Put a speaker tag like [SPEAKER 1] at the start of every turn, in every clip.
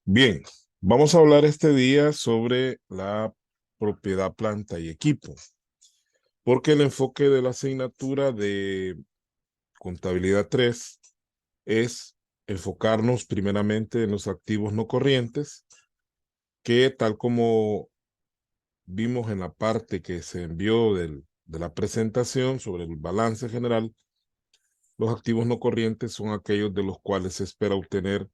[SPEAKER 1] Bien, vamos a hablar este día sobre la propiedad, planta y equipo, porque el enfoque de la asignatura de Contabilidad 3 es enfocarnos primeramente en los activos no corrientes, que tal como vimos en la parte que se envió de la presentación sobre el balance general, los activos no corrientes son aquellos de los cuales se espera obtener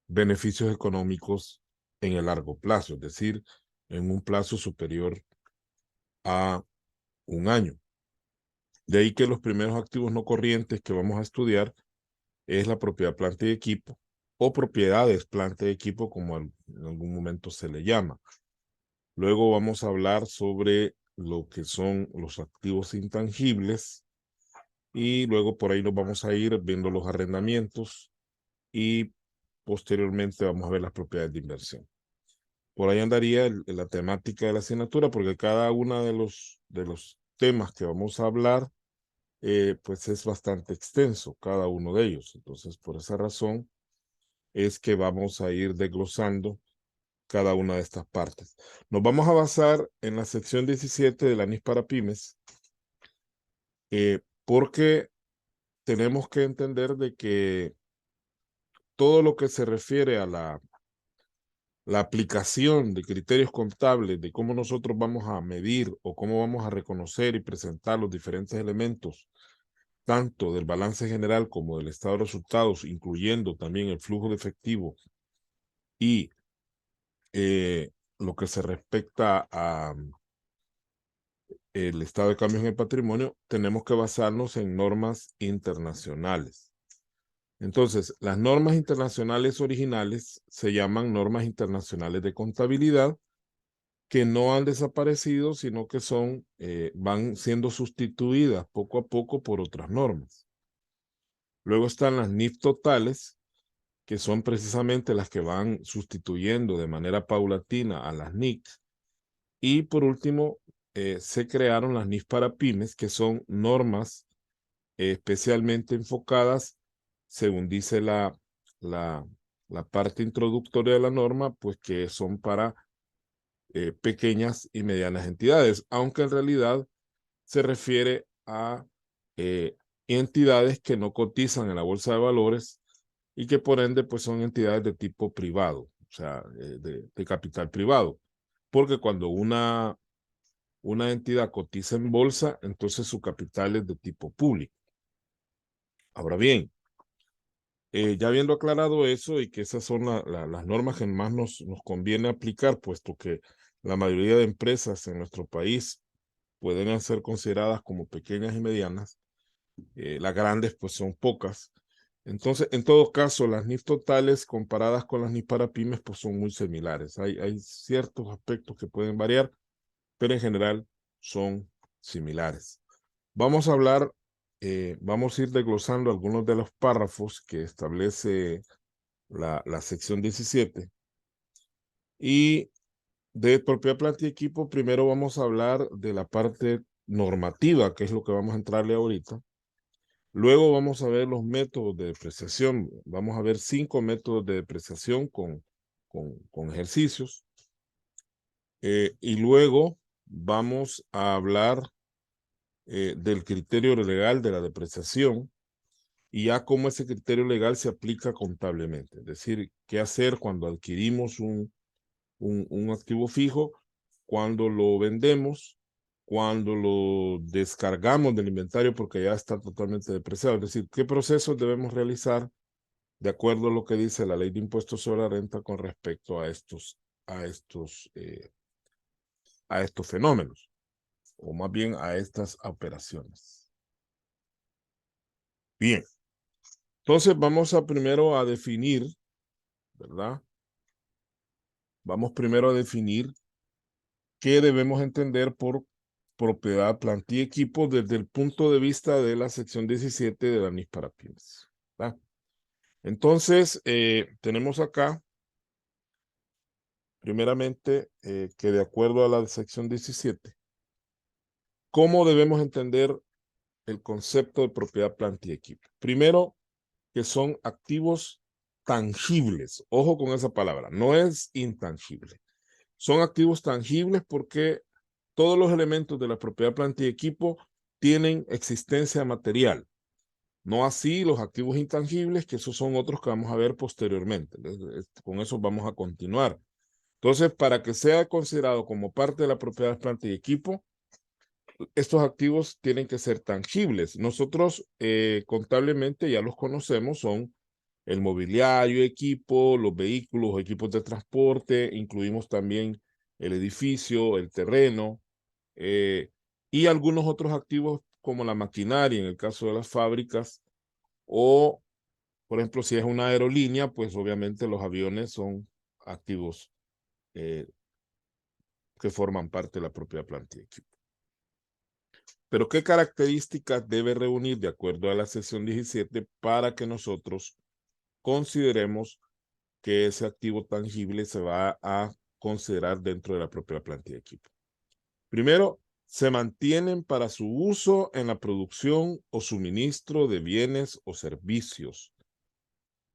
[SPEAKER 1] beneficios económicos en el largo plazo, es decir, en un plazo superior a un año. De ahí que los primeros activos no corrientes que vamos a estudiar es la propiedad, planta y equipo, o propiedades, planta y equipo, como en algún momento se le llama. Luego vamos a hablar sobre lo que son los activos intangibles y luego por ahí nos vamos a ir viendo los arrendamientos y posteriormente vamos a ver las propiedades de inversión. Por ahí andaría la temática de la asignatura, porque cada uno de los temas que vamos a hablar, pues es bastante extenso, cada uno de ellos. Entonces, por esa razón es que vamos a ir desglosando cada una de estas partes. Nos vamos a basar en la sección 17 de la NIS para pymes, porque tenemos que entender de que todo lo que se refiere a la aplicación de criterios contables, de cómo nosotros vamos a medir o cómo vamos a reconocer y presentar los diferentes elementos, tanto del balance general como del estado de resultados, incluyendo también el flujo de efectivo y lo que se respecta a el estado de cambios en el patrimonio, tenemos que basarnos en normas internacionales. Entonces, las normas internacionales originales se llaman normas internacionales de contabilidad, que no han desaparecido, sino que van siendo sustituidas poco a poco por otras normas. Luego están las NIF totales, que son precisamente las que van sustituyendo de manera paulatina a las NIC. Y por último, se crearon las NIF para pymes, que son normas especialmente enfocadas, según dice la, la parte introductoria de la norma, pues que son para pequeñas y medianas entidades, aunque en realidad se refiere a eh, entidades que no cotizan en la bolsa de valores y que por ende pues son entidades de tipo privado, o sea, de capital privado. Porque cuando una entidad cotiza en bolsa, entonces su capital es de tipo público. Ahora bien, ya habiendo aclarado eso y que esas son las normas que más nos conviene aplicar, puesto que la mayoría de empresas en nuestro país pueden ser consideradas como pequeñas y medianas, las grandes pues son pocas. Entonces, en todo caso, las NIF totales comparadas con las NIF para pymes pues son muy similares. Hay ciertos aspectos que pueden variar, pero en general son similares. Vamos a hablar, vamos a ir desglosando algunos de los párrafos que establece la sección 17. Y de propiedad, planta y equipo, primero vamos a hablar de la parte normativa, que es lo que vamos a entrarle ahorita. Luego vamos a ver los métodos de depreciación. Vamos a ver 5 métodos de depreciación con ejercicios. Y luego vamos a hablar del criterio legal de la depreciación y ya cómo ese criterio legal se aplica contablemente. Es decir, qué hacer cuando adquirimos un activo fijo, cuando lo vendemos, cuando lo descargamos del inventario porque ya está totalmente depreciado. Es decir, qué procesos debemos realizar de acuerdo a lo que dice la ley de impuestos sobre la renta con respecto a estos, a estos fenómenos, o más bien a estas operaciones. Bien, entonces vamos a primero a definir, ¿verdad? Vamos primero a definir qué debemos entender por propiedad, planta y equipo desde el punto de vista de la sección 17 de la NIS para pymes. ¿Verdad? Entonces, tenemos acá, primeramente, que de acuerdo a la sección 17, ¿cómo debemos entender el concepto de propiedad, planta y equipo? Primero, que son activos tangibles. Ojo con esa palabra, no es intangible. Son activos tangibles porque todos los elementos de la propiedad, planta y equipo tienen existencia material. No así los activos intangibles, que esos son otros que vamos a ver posteriormente. Con eso vamos a continuar. Entonces, para que sea considerado como parte de la propiedad, planta y equipo, estos activos tienen que ser tangibles. Nosotros contablemente ya los conocemos, son el mobiliario, equipo, los vehículos, equipos de transporte, incluimos también el edificio, el terreno, y algunos otros activos como la maquinaria en el caso de las fábricas, o por ejemplo si es una aerolínea, pues obviamente los aviones son activos que forman parte de la propia planta y equipo. Pero ¿qué características debe reunir de acuerdo a la sección 17 para que nosotros consideremos que ese activo tangible se va a considerar dentro de la propia planta y equipo? Primero, se mantienen para su uso en la producción o suministro de bienes o servicios,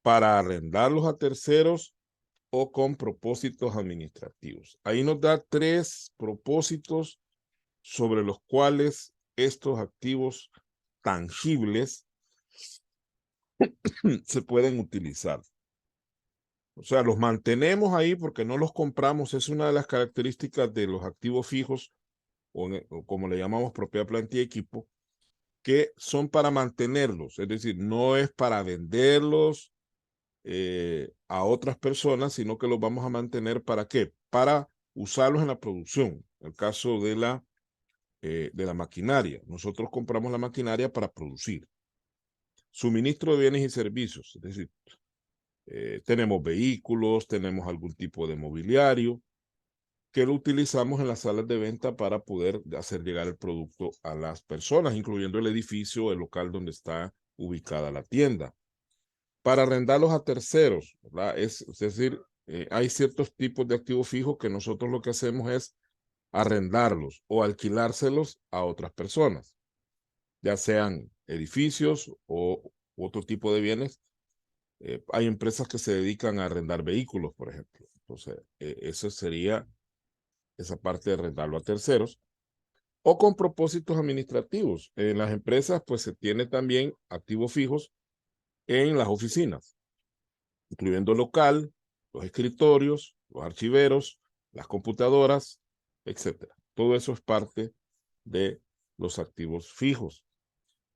[SPEAKER 1] para arrendarlos a terceros o con propósitos administrativos. Ahí nos da 3 propósitos sobre los cuales estos activos tangibles se pueden utilizar. O sea, los mantenemos ahí porque no los compramos. Es una de las características de los activos fijos, o como le llamamos propiedad, planta y equipo, que son para mantenerlos. Es decir, no es para venderlos a otras personas, sino que los vamos a mantener ¿para qué? Para usarlos en la producción. En el caso de la maquinaria. Nosotros compramos la maquinaria para producir. Suministro de bienes y servicios. Es decir, tenemos vehículos, tenemos algún tipo de mobiliario que lo utilizamos en las salas de venta para poder hacer llegar el producto a las personas, incluyendo el edificio, el local donde está ubicada la tienda. Para arrendarlos a terceros, ¿verdad? Es decir, hay ciertos tipos de activos fijos que nosotros lo que hacemos es arrendarlos o alquilárselos a otras personas, ya sean edificios o otro tipo de bienes. Hay empresas que se dedican a arrendar vehículos, por ejemplo. Entonces, eso sería esa parte de arrendarlo a terceros. O con propósitos administrativos. En las empresas, pues se tiene también activos fijos en las oficinas, incluyendo el local, los escritorios, los archiveros, las computadoras, etc. Todo eso es parte de los activos fijos.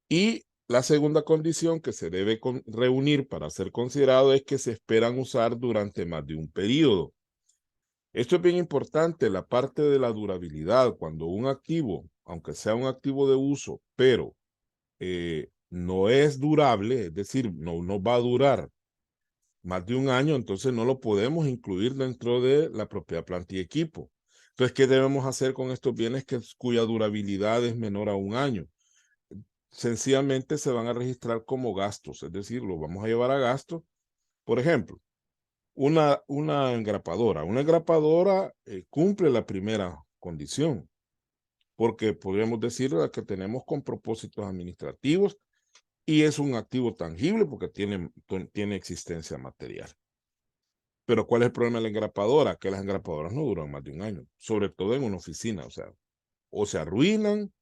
[SPEAKER 1] Y la segunda condición que se debe reunir para ser considerado es que se esperan usar durante más de un periodo. Esto es bien importante, la parte de la durabilidad. Cuando un activo, aunque sea un activo de uso, pero no es durable, es decir, no va a durar más de un año, entonces no lo podemos incluir dentro de la propiedad, planta y equipo. Entonces, ¿qué debemos hacer con estos bienes cuya durabilidad es menor a un año? Sencillamente se van a registrar como gastos, es decir, lo vamos a llevar a gasto. Por ejemplo, una engrapadora. Una engrapadora cumple la primera condición, porque podríamos decir que tenemos con propósitos administrativos y es un activo tangible porque tiene existencia material. Pero ¿cuál es el problema de la engrapadora? Que las engrapadoras no duran más de un año, sobre todo en una oficina, o se arruinan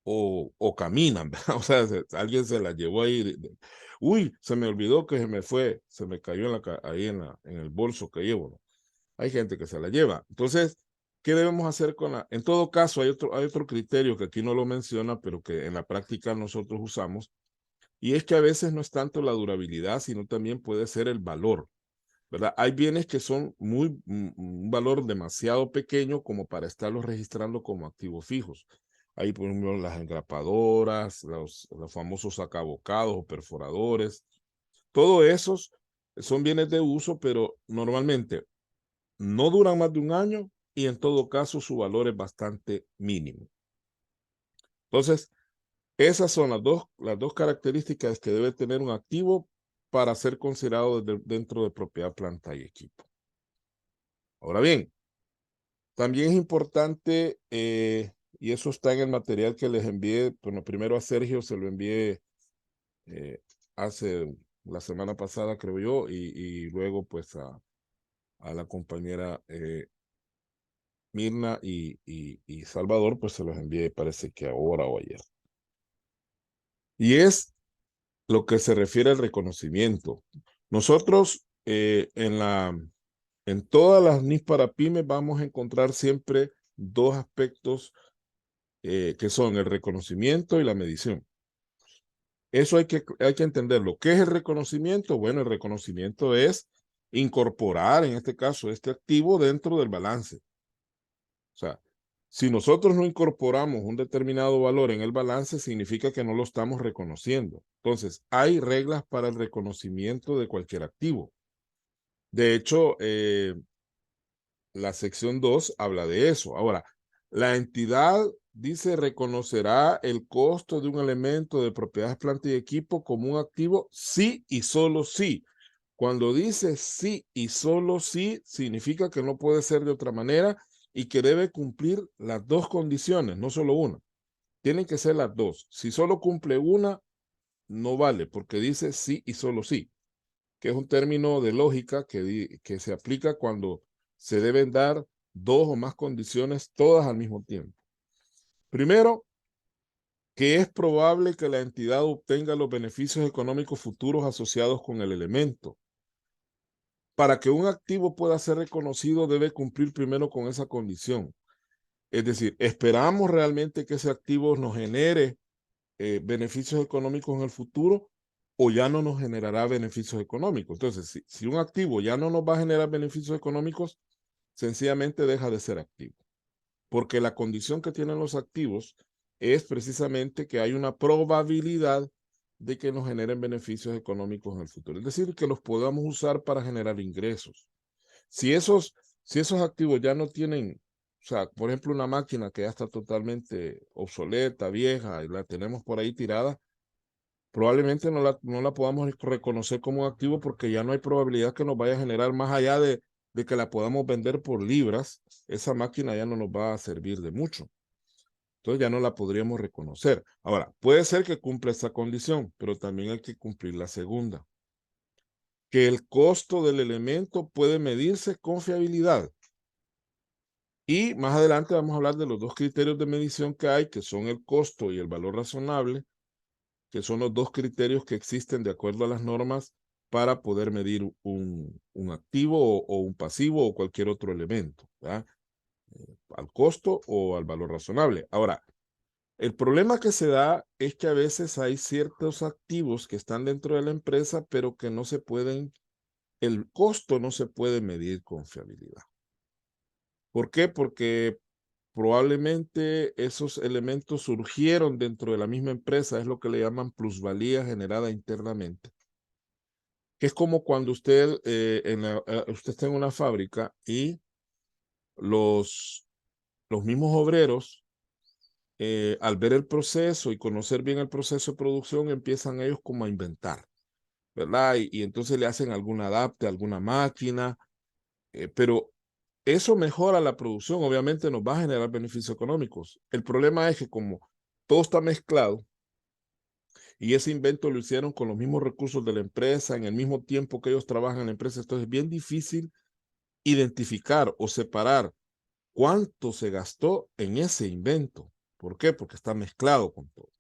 [SPEAKER 1] o caminan, ¿verdad? O sea, alguien se la llevó ahí. Uy, se me olvidó que se me cayó ahí en el bolso que llevo, ¿no? Hay gente que se la lleva. Entonces, ¿qué debemos hacer con la? En todo caso, hay otro criterio que aquí no lo menciona, pero que en la práctica nosotros usamos, y es que a veces no es tanto la durabilidad, sino también puede ser el valor, ¿verdad? Hay bienes que son un valor demasiado pequeño como para estarlos registrando como activos fijos. Ahí, por ejemplo, las engrapadoras, los famosos sacabocados o perforadores. Todos esos son bienes de uso, pero normalmente no duran más de un año y en todo caso su valor es bastante mínimo. Entonces, esas son las dos características que debe tener un activo para ser considerado dentro de propiedad, planta y equipo. Ahora bien, también es importante, y eso está en el material que les envié, bueno, primero a Sergio se lo envié hace la semana pasada, creo yo, y luego pues a la compañera Mirna y Salvador, pues se los envié, parece que ahora o ayer. Y es lo que se refiere al reconocimiento. Nosotros en todas las NIS para pymes vamos a encontrar siempre dos aspectos que son el reconocimiento y la medición. Eso hay que entenderlo. ¿Qué es el reconocimiento? Bueno, el reconocimiento es incorporar, en este caso, este activo dentro del balance. O sea, si nosotros no incorporamos un determinado valor en el balance, significa que no lo estamos reconociendo. Entonces, hay reglas para el reconocimiento de cualquier activo. De hecho, la sección 2 habla de eso. Ahora, la entidad dice reconocerá el costo de un elemento de propiedades, planta y equipo como un activo sí y solo sí. Cuando dice sí y solo sí, significa que no puede ser de otra manera y que debe cumplir las dos condiciones, no solo una. Tienen que ser las dos. Si solo cumple una, no vale, porque dice sí y solo sí, que es un término de lógica que se aplica cuando se deben dar dos o más condiciones todas al mismo tiempo. Primero, que es probable que la entidad obtenga los beneficios económicos futuros asociados con el elemento. Para que un activo pueda ser reconocido, debe cumplir primero con esa condición. Es decir, ¿esperamos realmente que ese activo nos genere beneficios económicos en el futuro o ya no nos generará beneficios económicos? Entonces, si un activo ya no nos va a generar beneficios económicos, sencillamente deja de ser activo. Porque la condición que tienen los activos es precisamente que hay una probabilidad de que nos generen beneficios económicos en el futuro. Es decir, que los podamos usar para generar ingresos. Si esos activos ya no tienen, o sea, por ejemplo, una máquina que ya está totalmente obsoleta, vieja, y la tenemos por ahí tirada, probablemente no la podamos reconocer como activo porque ya no hay probabilidad que nos vaya a generar más allá de que la podamos vender por libras. Esa máquina ya no nos va a servir de mucho. Entonces ya no la podríamos reconocer. Ahora, puede ser que cumpla esa condición, pero también hay que cumplir la segunda. Que el costo del elemento puede medirse con fiabilidad. Y más adelante vamos a hablar de los dos criterios de medición que hay, que son el costo y el valor razonable, que son los dos criterios que existen de acuerdo a las normas para poder medir un activo o un pasivo o cualquier otro elemento, ¿verdad? Al costo o al valor razonable. Ahora, el problema que se da es que a veces hay ciertos activos que están dentro de la empresa, pero que no se pueden, el costo no se puede medir con fiabilidad. ¿Por qué? Porque probablemente esos elementos surgieron dentro de la misma empresa, es lo que le llaman plusvalía generada internamente. Que es como cuando usted, usted está en una fábrica y los mismos obreros, al ver el proceso y conocer bien el proceso de producción, empiezan ellos como a inventar, ¿verdad? Y entonces le hacen algún adapte, alguna máquina, pero eso mejora la producción, obviamente nos va a generar beneficios económicos. El problema es que como todo está mezclado y ese invento lo hicieron con los mismos recursos de la empresa, en el mismo tiempo que ellos trabajan en la empresa, entonces es bien difícil identificar o separar cuánto se gastó en ese invento. ¿Por qué? Porque está mezclado con todo.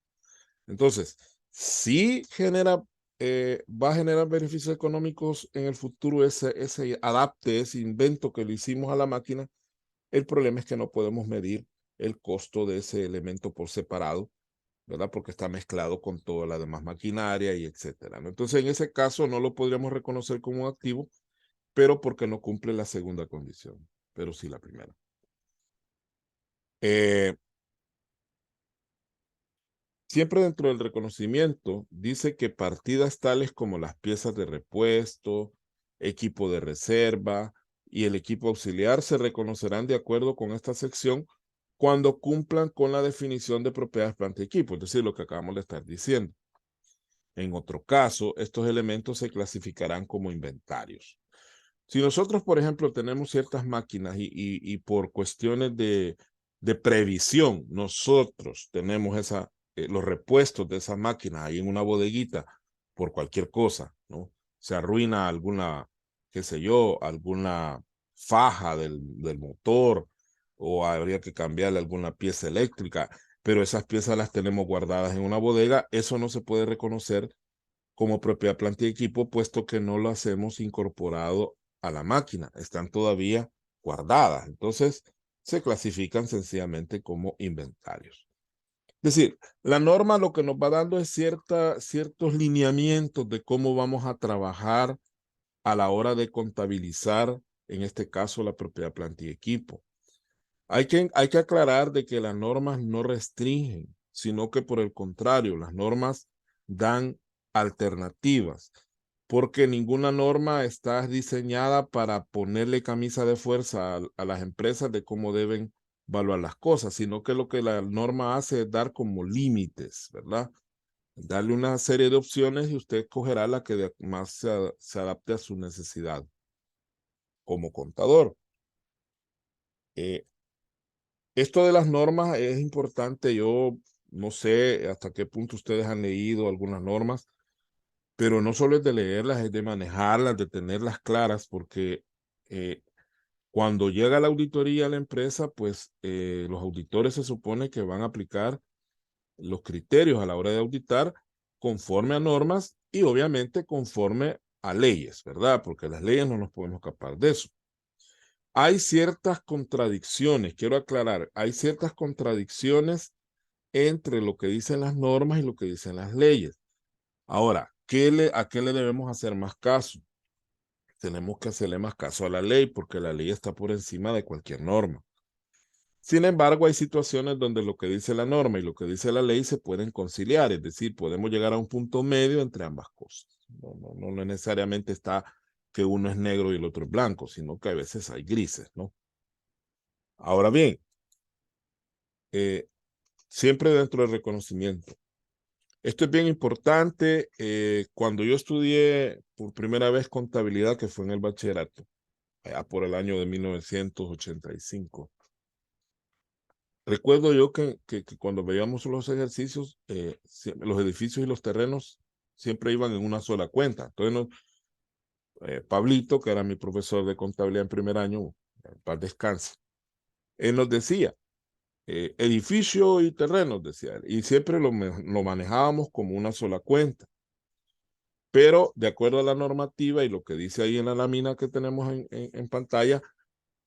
[SPEAKER 1] Entonces, sí va a generar beneficios económicos en el futuro ese adapte, ese invento que le hicimos a la máquina. El problema es que no podemos medir el costo de ese elemento por separado, ¿verdad? Porque está mezclado con toda la demás maquinaria y etcétera, ¿no? Entonces, en ese caso no lo podríamos reconocer como un activo, pero porque no cumple la segunda condición, pero sí la primera. Siempre dentro del reconocimiento dice que partidas tales como las piezas de repuesto, equipo de reserva y el equipo auxiliar se reconocerán de acuerdo con esta sección cuando cumplan con la definición de propiedades, planta y equipo, es decir, lo que acabamos de estar diciendo. En otro caso, estos elementos se clasificarán como inventarios. Si nosotros, por ejemplo, tenemos ciertas máquinas y por cuestiones de previsión, nosotros tenemos los repuestos de esas máquinas ahí en una bodeguita por cualquier cosa, ¿no? Se arruina alguna, qué sé yo, alguna faja del motor, o habría que cambiarle alguna pieza eléctrica, pero esas piezas las tenemos guardadas en una bodega. Eso no se puede reconocer como propiedad, planta y equipo, puesto que no las hemos incorporado a la máquina, están todavía guardadas. Entonces, se clasifican sencillamente como inventarios. Es decir, la norma lo que nos va dando es ciertos lineamientos de cómo vamos a trabajar a la hora de contabilizar, en este caso, la propiedad, planta y equipo. Hay que aclarar de que las normas no restringen, sino que por el contrario, las normas dan alternativas, porque ninguna norma está diseñada para ponerle camisa de fuerza a las empresas de cómo deben evaluar las cosas, sino que lo que la norma hace es dar como límites, ¿verdad? Darle una serie de opciones y usted escogerá la que más se adapte a su necesidad como contador. Esto de las normas es importante. Yo no sé hasta qué punto ustedes han leído algunas normas, pero no solo es de leerlas, es de manejarlas, de tenerlas claras, porque cuando llega la auditoría a la empresa, pues los auditores se supone que van a aplicar los criterios a la hora de auditar conforme a normas y obviamente conforme a leyes, ¿verdad? Porque las leyes no nos podemos escapar de eso. Hay ciertas contradicciones, quiero aclarar, hay ciertas contradicciones entre lo que dicen las normas y lo que dicen las leyes. Ahora, ¿a qué le debemos hacer más caso? Tenemos que hacerle más caso a la ley porque la ley está por encima de cualquier norma. Sin embargo, hay situaciones donde lo que dice la norma y lo que dice la ley se pueden conciliar, es decir, podemos llegar a un punto medio entre ambas cosas. No necesariamente está que uno es negro y el otro es blanco, sino que a veces hay grises, ¿no? Ahora bien, siempre dentro del reconocimiento. Esto es bien importante. Cuando yo estudié por primera vez contabilidad, que fue en el bachillerato, allá por el año de 1985, recuerdo yo que cuando veíamos los ejercicios, los edificios y los terrenos siempre iban en una sola cuenta. Entonces, Pablito, que era mi profesor de contabilidad en primer año, paz descanse, él nos decía, edificio y terrenos, decía él, y siempre lo manejábamos como una sola cuenta. Pero de acuerdo a la normativa y lo que dice ahí en la lámina que tenemos en pantalla,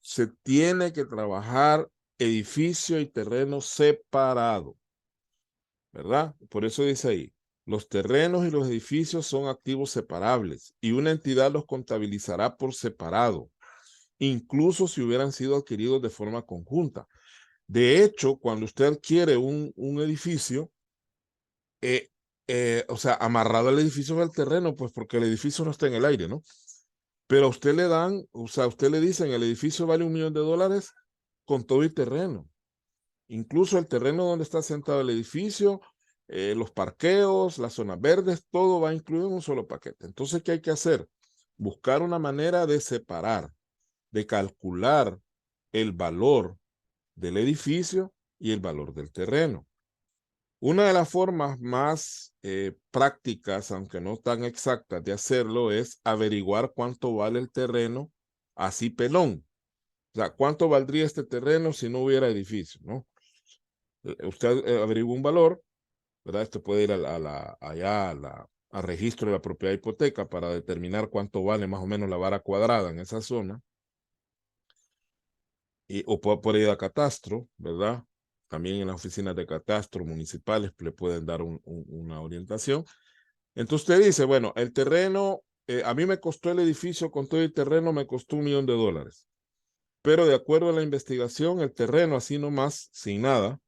[SPEAKER 1] se tiene que trabajar edificio y terreno separado, ¿verdad? Por eso dice ahí, los terrenos y los edificios son activos separables y una entidad los contabilizará por separado, incluso si hubieran sido adquiridos de forma conjunta. De hecho, cuando usted adquiere un edificio, o sea, amarrado al edificio al terreno, pues porque el edificio no está en el aire, ¿no? Pero a usted le dan, o sea, a usted le dicen, el edificio vale $1 millón con todo y terreno. Incluso el terreno donde está sentado el edificio, los parqueos, las zonas verdes, todo va incluido en un solo paquete. Entonces, ¿qué hay que hacer? Buscar una manera de separar, de calcular el valor del edificio y el valor del terreno. Una de las formas más prácticas, aunque no tan exactas de hacerlo, es averiguar cuánto vale el terreno así pelón. O sea, ¿cuánto valdría este terreno si no hubiera edificio, no? Usted averigua un valor, ¿verdad? Esto puede ir allá al registro de la propiedad de hipoteca para determinar cuánto vale más o menos la vara cuadrada en esa zona. O puede ir a catastro, ¿verdad? También en las oficinas de catastro municipales le pueden dar una orientación. Entonces usted dice, bueno, el terreno, a mí me costó el edificio con todo el terreno, me costó $1 millón. Pero de acuerdo a la investigación, el terreno así nomás, sin nada,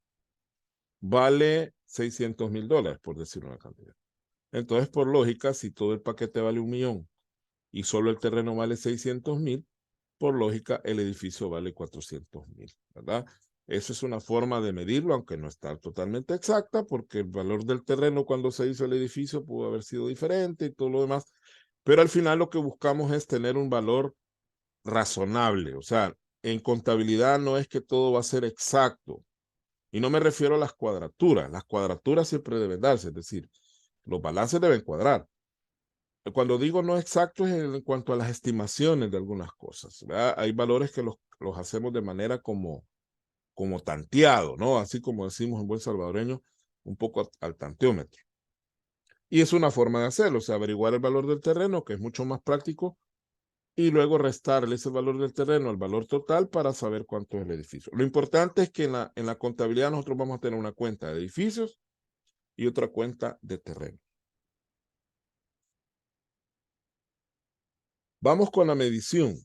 [SPEAKER 1] vale $600,000, por decir una cantidad. Entonces, por lógica, si todo el paquete vale $1 millón y solo el terreno vale 600,000, por lógica, el edificio vale 400,000, ¿verdad? Eso es una forma de medirlo, aunque no está totalmente exacta, porque el valor del terreno cuando se hizo el edificio pudo haber sido diferente y todo lo demás. Pero al final lo que buscamos es tener un valor razonable. O sea, en contabilidad no es que todo va a ser exacto. Y no me refiero a las cuadraturas. Las cuadraturas siempre deben darse, es decir, los balances deben cuadrar. Cuando digo no exacto es en cuanto a las estimaciones de algunas cosas, ¿verdad? Hay valores que los hacemos de manera como tanteado, ¿no? Así como decimos en buen salvadoreño, un poco al tanteómetro. Y es una forma de hacerlo, o sea, averiguar el valor del terreno, que es mucho más práctico, y luego restarle ese valor del terreno al valor total para saber cuánto es el edificio. Lo importante es que en la contabilidad nosotros vamos a tener una cuenta de edificios y otra cuenta de terreno. Vamos con la medición.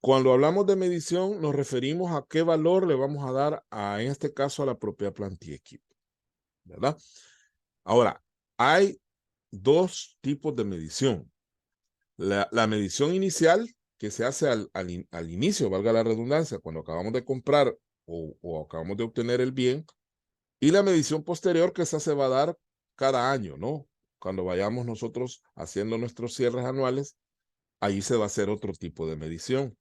[SPEAKER 1] Cuando hablamos de medición, nos referimos a qué valor le vamos a dar, en este caso, a la propiedad, planta y equipo, ¿verdad? Ahora, hay dos tipos de medición. La medición inicial, que se hace al inicio, valga la redundancia, cuando acabamos de comprar o acabamos de obtener el bien, y la medición posterior, que esa se va a dar cada año, ¿no? Cuando vayamos nosotros haciendo nuestros cierres anuales, ahí se va a hacer otro tipo de medición.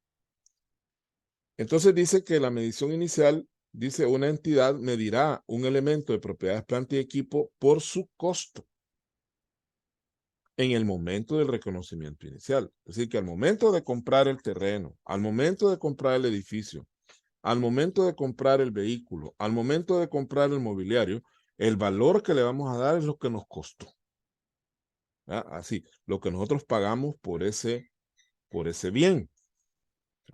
[SPEAKER 1] Entonces dice que la medición inicial, dice, una entidad medirá un elemento de propiedades, planta y equipo por su costo en el momento del reconocimiento inicial. Es decir, que al momento de comprar el terreno, al momento de comprar el edificio, al momento de comprar el vehículo, al momento de comprar el mobiliario, el valor que le vamos a dar es lo que nos costó. ¿Verdad? Así, lo que nosotros pagamos por ese bien.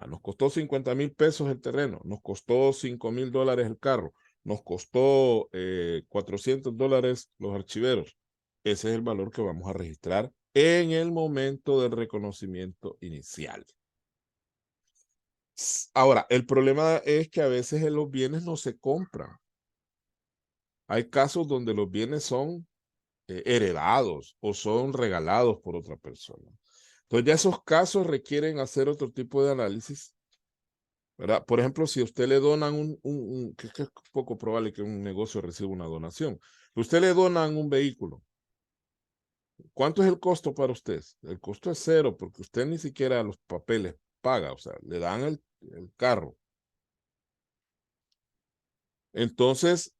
[SPEAKER 1] Nos costó 50,000 pesos el terreno, nos costó 5,000 dólares el carro, nos costó $400 los archiveros. Ese es el valor que vamos a registrar en el momento del reconocimiento inicial. Ahora, el problema es que a veces los bienes no se compran. Hay casos donde los bienes son heredados o son regalados por otra persona. Entonces ya esos casos requieren hacer otro tipo de análisis, ¿verdad? Por ejemplo, si a usted le donan que es poco probable que un negocio reciba una donación. Si usted le donan un vehículo, ¿cuánto es el costo para usted? El costo es cero porque usted ni siquiera los papeles paga, o sea, le dan el carro. Entonces,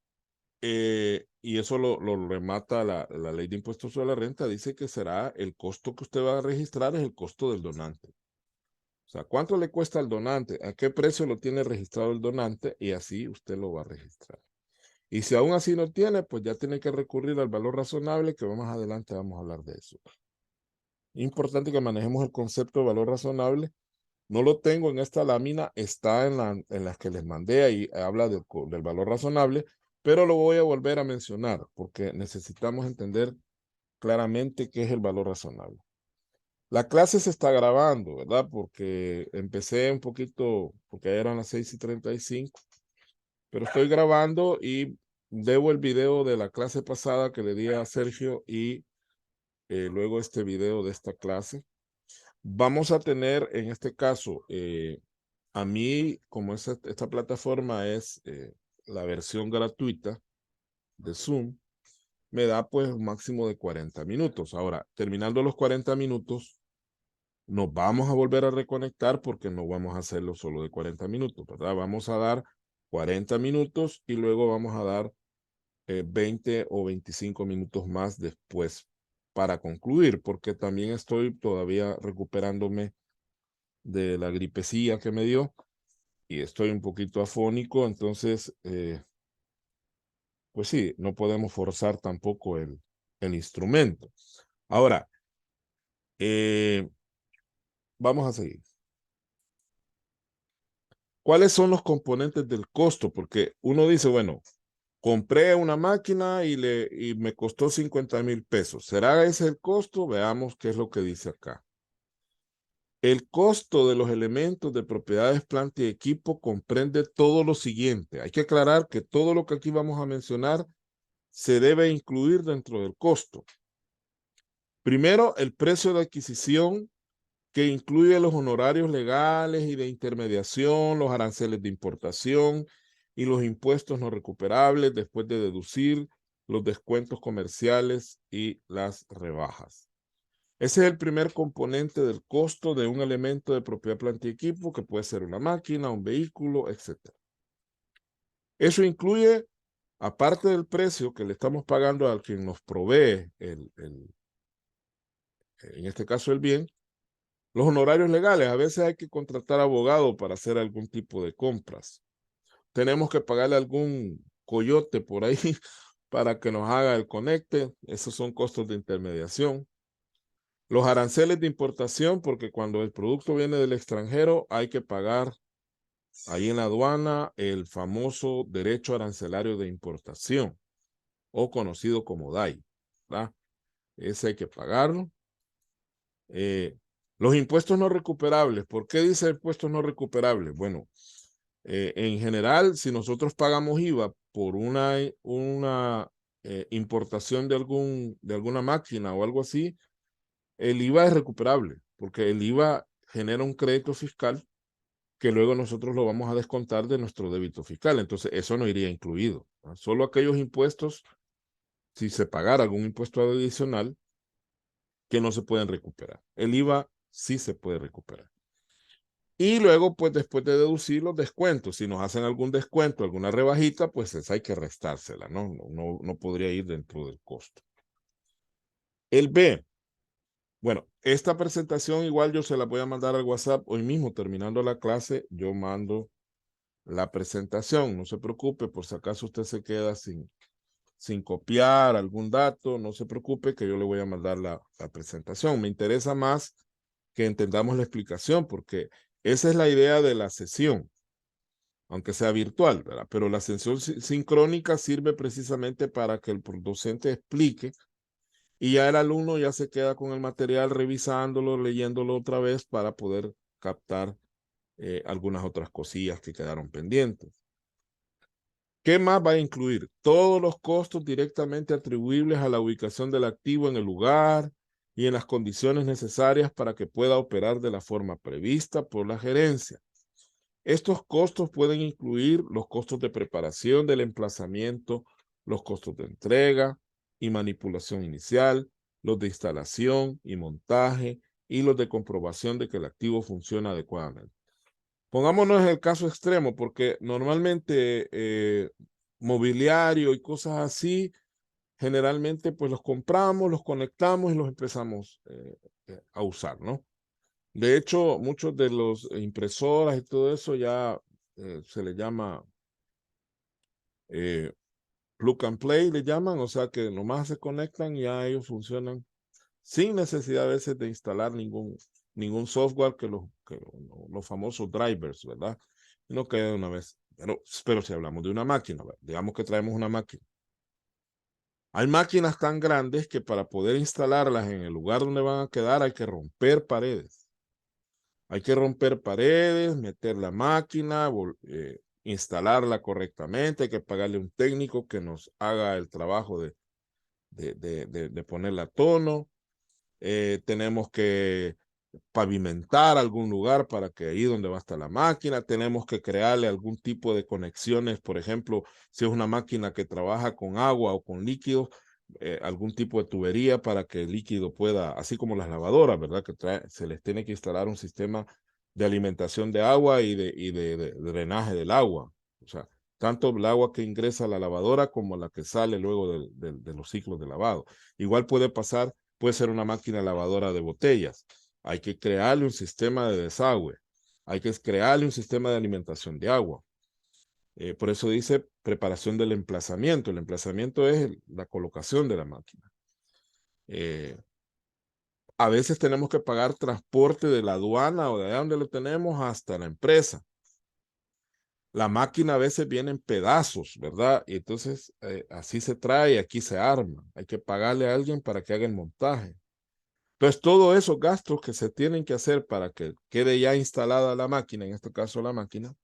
[SPEAKER 1] y eso lo remata la ley de impuestos sobre la renta, dice que será el costo que usted va a registrar, es el costo del donante. O sea, ¿cuánto le cuesta al donante? ¿A qué precio lo tiene registrado el donante? Y así usted lo va a registrar. Y si aún así no tiene, pues ya tiene que recurrir al valor razonable, que más adelante vamos a hablar de eso. Importante que manejemos el concepto de valor razonable. No lo tengo en esta lámina, está en las que les mandé, ahí habla del valor razonable, pero lo voy a volver a mencionar porque necesitamos entender claramente qué es el valor razonable. La clase se está grabando, ¿verdad? Porque empecé un poquito, porque eran las 6:35, pero estoy grabando y debo el video de la clase pasada que le di a Sergio y luego este video de esta clase. Vamos a tener, en este caso, a mí, como esta plataforma es la versión gratuita de Zoom, me da pues un máximo de 40 minutos. Ahora, terminando los 40 minutos, nos vamos a volver a reconectar porque no vamos a hacerlo solo de 40 minutos, ¿verdad? Vamos a dar 40 minutos y luego vamos a dar 20 o 25 minutos más después para concluir, porque también estoy todavía recuperándome de la gripecilla que me dio y estoy un poquito afónico, entonces, pues sí, no podemos forzar tampoco el instrumento. Ahora, vamos a seguir. ¿Cuáles son los componentes del costo? Porque uno dice, bueno, compré una máquina y me costó 50,000 pesos. ¿Será ese el costo? Veamos qué es lo que dice acá. El costo de los elementos de propiedades, planta y equipo comprende todo lo siguiente. Hay que aclarar que todo lo que aquí vamos a mencionar se debe incluir dentro del costo. Primero, el precio de adquisición, que incluye los honorarios legales y de intermediación, los aranceles de importación y los impuestos no recuperables después de deducir los descuentos comerciales y las rebajas. Ese es el primer componente del costo de un elemento de propiedad, planta y equipo, que puede ser una máquina, un vehículo, etc. Eso incluye, aparte del precio que le estamos pagando al quien nos provee en este caso el bien, los honorarios legales. A veces hay que contratar abogado para hacer algún tipo de compras. Tenemos que pagarle algún coyote por ahí para que nos haga el conecte. Esos son costos de intermediación. Los aranceles de importación, porque cuando el producto viene del extranjero hay que pagar ahí en la aduana el famoso derecho arancelario de importación, o conocido como DAI, ¿verdad? Ese hay que pagarlo. Los impuestos no recuperables. ¿Por qué dice impuestos no recuperables? Bueno, en general, si nosotros pagamos IVA por una importación de alguna máquina o algo así, el IVA es recuperable, porque el IVA genera un crédito fiscal que luego nosotros lo vamos a descontar de nuestro débito fiscal. Entonces, eso no iría incluido, ¿no? Solo aquellos impuestos, si se pagara algún impuesto adicional, que no se pueden recuperar. El IVA sí se puede recuperar. Y luego, pues después de deducir los descuentos, si nos hacen algún descuento, alguna rebajita, pues esa hay que restársela, ¿no? No podría ir dentro del costo. El B. Bueno, esta presentación igual yo se la voy a mandar al WhatsApp hoy mismo, terminando la clase, yo mando la presentación. No se preocupe, por si acaso usted se queda sin copiar algún dato, no se preocupe que yo le voy a mandar la presentación. Me interesa más que entendamos la explicación, porque esa es la idea de la sesión, aunque sea virtual, ¿verdad? Pero la sesión sincrónica sirve precisamente para que el docente explique y ya el alumno ya se queda con el material revisándolo, leyéndolo otra vez para poder captar algunas otras cosillas que quedaron pendientes. ¿Qué más va a incluir? Todos los costos directamente atribuibles a la ubicación del activo en el lugar y en las condiciones necesarias para que pueda operar de la forma prevista por la gerencia. Estos costos pueden incluir los costos de preparación del emplazamiento, los costos de entrega y manipulación inicial, los de instalación y montaje y los de comprobación de que el activo funciona adecuadamente. Pongámonos en el caso extremo, porque normalmente mobiliario y cosas así, generalmente pues los compramos, los conectamos y los empezamos a usar, ¿no? De hecho, muchos de los impresoras y todo eso ya se le llama plug and play, le llaman, o sea que nomás se conectan y ya ellos funcionan sin necesidad a veces de instalar ningún software que los famosos drivers, ¿verdad? No queda una vez. Pero si hablamos de una máquina, ¿verdad? Digamos que traemos una máquina. Hay máquinas tan grandes que para poder instalarlas en el lugar donde van a quedar hay que romper paredes. Hay que romper paredes, meter la máquina, instalarla correctamente, hay que pagarle a un técnico que nos haga el trabajo de ponerla a tono. Tenemos que pavimentar algún lugar para que ahí donde va a estar la máquina, tenemos que crearle algún tipo de conexiones, por ejemplo, si es una máquina que trabaja con agua o con líquidos, algún tipo de tubería para que el líquido pueda, así como las lavadoras, ¿verdad? Que se les tiene que instalar un sistema de alimentación de agua y de drenaje del agua. O sea, tanto el agua que ingresa a la lavadora como la que sale luego de los ciclos de lavado. Igual puede ser una máquina lavadora de botellas. Hay que crearle un sistema de desagüe. Hay que crearle un sistema de alimentación de agua. Por eso dice preparación del emplazamiento. El emplazamiento es la colocación de la máquina. A veces tenemos que pagar transporte de la aduana o de allá donde lo tenemos hasta la empresa. La máquina a veces viene en pedazos, ¿verdad? Y entonces así se trae, aquí se arma. Hay que pagarle a alguien para que haga el montaje. Entonces, todos esos gastos que se tienen que hacer para que quede ya instalada la máquina, en este caso la máquina,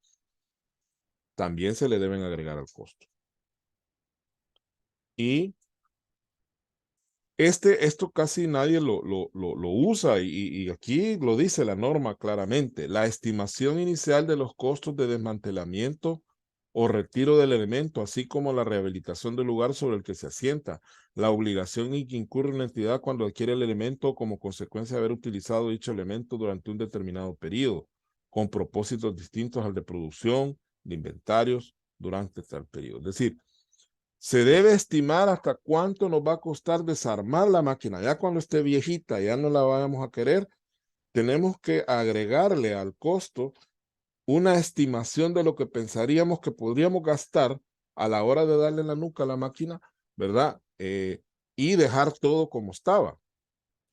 [SPEAKER 1] también se le deben agregar al costo. Y esto casi nadie lo usa y aquí lo dice la norma claramente. La estimación inicial de los costos de desmantelamiento o retiro del elemento, así como la rehabilitación del lugar sobre el que se asienta, la obligación en que incurre una entidad cuando adquiere el elemento como consecuencia de haber utilizado dicho elemento durante un determinado periodo, con propósitos distintos al de producción, de inventarios, durante tal periodo. Es decir, Se debe estimar hasta cuánto nos va a costar desarmar la máquina. Ya cuando esté viejita, ya no la vayamos a querer, tenemos que agregarle al costo una estimación de lo que pensaríamos que podríamos gastar a la hora de darle la nuca a la máquina, ¿verdad? Y dejar todo como estaba.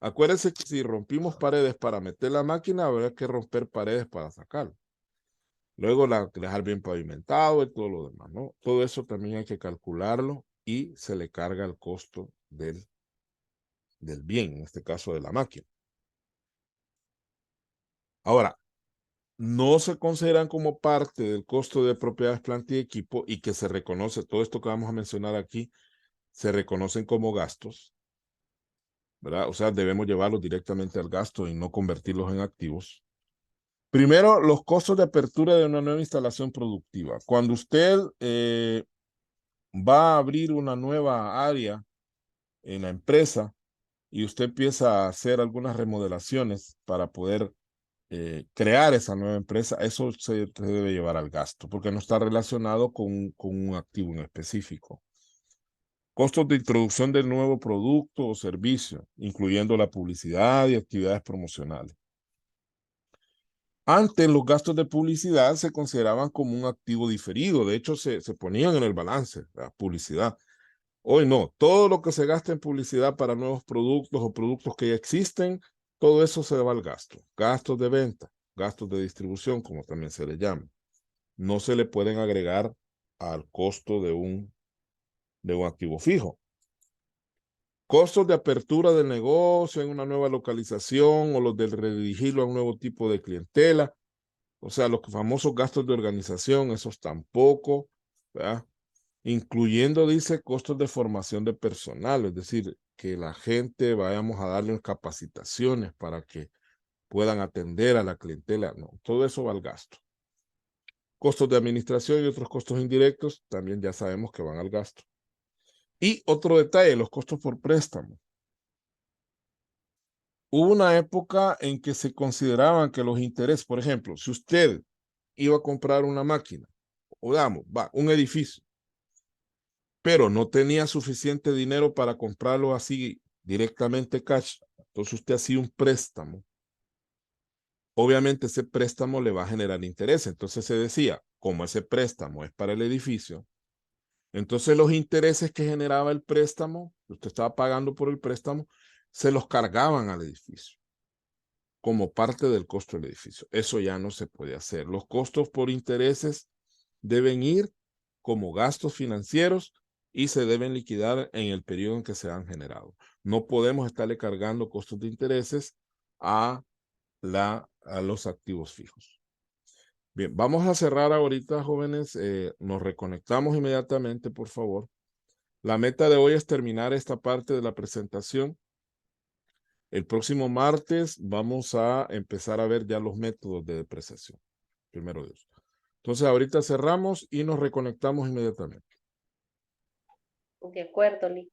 [SPEAKER 1] Acuérdense que si rompimos paredes para meter la máquina, habrá que romper paredes para sacarla. Luego dejar bien pavimentado y todo lo demás, ¿no? Todo eso también hay que calcularlo y se le carga el costo del bien, en este caso de la máquina. Ahora, no se consideran como parte del costo de propiedades, planta y equipo y que se reconoce, todo esto que vamos a mencionar aquí, se reconocen como gastos, ¿verdad? O sea, debemos llevarlos directamente al gasto y no convertirlos en activos. Primero, los costos de apertura de una nueva instalación productiva. Cuando usted va a abrir una nueva área en la empresa y usted empieza a hacer algunas remodelaciones para poder crear esa nueva empresa, eso se debe llevar al gasto, porque no está relacionado con un activo en específico. Costos de introducción del nuevo producto o servicio, incluyendo la publicidad y actividades promocionales. Antes los gastos de publicidad se consideraban como un activo diferido, de hecho se ponían en el balance, la publicidad. Hoy no, todo lo que se gasta en publicidad para nuevos productos o productos que ya existen, todo eso se va al gasto. Gastos de venta, gastos de distribución, como también se le llama. No se le pueden agregar al costo de un activo fijo. Costos de apertura del negocio en una nueva localización o los de redirigirlo a un nuevo tipo de clientela. O sea, los famosos gastos de organización, esos tampoco, ¿verdad? Incluyendo, dice, costos de formación de personal, es decir, que la gente vayamos a darles capacitaciones para que puedan atender a la clientela. No, todo eso va al gasto. Costos de administración y otros costos indirectos también ya sabemos que van al gasto. Y otro detalle, los costos por préstamo. Hubo una época en que se consideraban que los intereses, por ejemplo, si usted iba a comprar una máquina, o damos, un edificio, pero no tenía suficiente dinero para comprarlo así directamente cash, entonces usted hacía un préstamo. Obviamente ese préstamo le va a generar interés, entonces se decía, como ese préstamo es para el edificio, entonces los intereses que generaba el préstamo, usted estaba pagando por el préstamo, se los cargaban al edificio como parte del costo del edificio. Eso ya no se puede hacer. Los costos por intereses deben ir como gastos financieros y se deben liquidar en el periodo en que se han generado. No podemos estarle cargando costos de intereses a los activos fijos. Bien, vamos a cerrar ahorita, jóvenes. Nos reconectamos inmediatamente, por favor. La meta de hoy es terminar esta parte de la presentación. El próximo martes vamos a empezar a ver ya los métodos de depreciación. Primero Dios. Entonces ahorita cerramos y nos reconectamos inmediatamente.
[SPEAKER 2] De acuerdo, Lee.